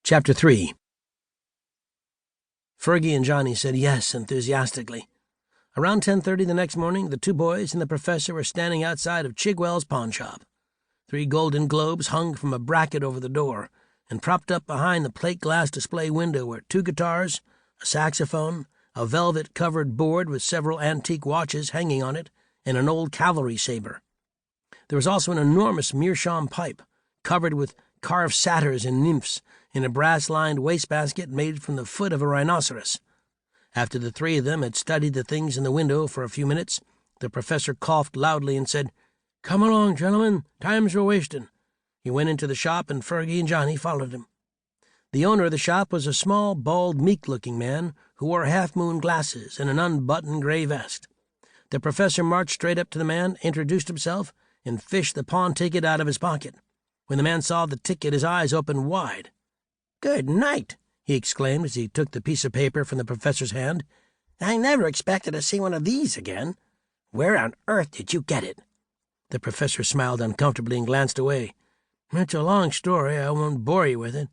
Chapter 3. Fergie and Johnny said yes enthusiastically. Around 10:30 the next morning, the two boys and the professor were standing outside of Chigwell's pawn shop. 3 golden globes hung from a bracket over the door, and propped up behind the plate glass display window were 2 guitars, a saxophone, a velvet-covered board with several antique watches hanging on it, and an old cavalry saber. There was also an enormous meerschaum pipe, covered with carved satyrs and nymphs, in a brass-lined wastebasket made from the foot of a rhinoceros. After the 3 of them had studied the things in the window for a few minutes, the professor coughed loudly and said, "Come along, gentlemen, time's we're wasting." He went into the shop, and Fergie and Johnny followed him. The owner of the shop was a small, bald, meek-looking man who wore half-moon glasses and an unbuttoned gray vest. The professor marched straight up to the man, introduced himself, and fished the pawn ticket out of his pocket. When the man saw the ticket, his eyes opened wide. "Good night," he exclaimed as he took the piece of paper from the professor's hand. "I never expected to see one of these again. Where on earth did you get it?" The professor smiled uncomfortably and glanced away. "It's a long story. I won't bore you with it.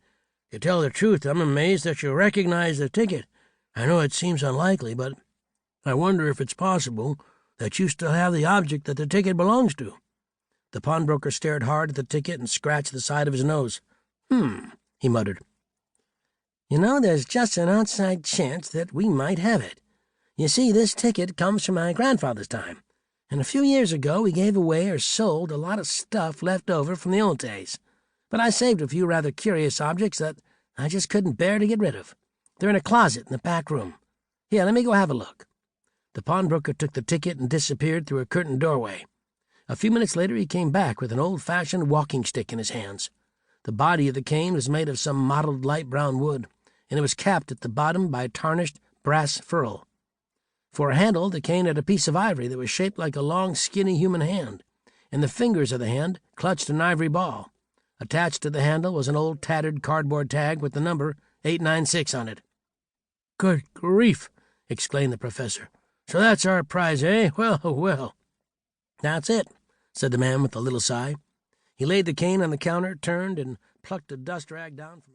To tell the truth, I'm amazed that you recognize the ticket. I know it seems unlikely, but I wonder if it's possible that you still have the object that the ticket belongs to." The pawnbroker stared hard at the ticket and scratched the side of his nose. He muttered. "You know, there's just an outside chance that we might have it. You see, this ticket comes from my grandfather's time, and a few years ago he gave away or sold a lot of stuff left over from the old days. But I saved a few rather curious objects that I just couldn't bear to get rid of. They're in a closet in the back room. Here, let me go have a look." The pawnbroker took the ticket and disappeared through a curtained doorway. A few minutes later he came back with an old-fashioned walking stick in his hands. The body of the cane was made of some mottled light brown wood, and it was capped at the bottom by a tarnished brass ferrule. For a handle, the cane had a piece of ivory that was shaped like a long, skinny human hand, and the fingers of the hand clutched an ivory ball. Attached to the handle was an old tattered cardboard tag with the number 896 on it. "Good grief!" exclaimed the professor. "So that's our prize, eh? Well, well." "That's it," said the man with a little sigh. He laid the cane on the counter, turned, and plucked a dust rag down from it.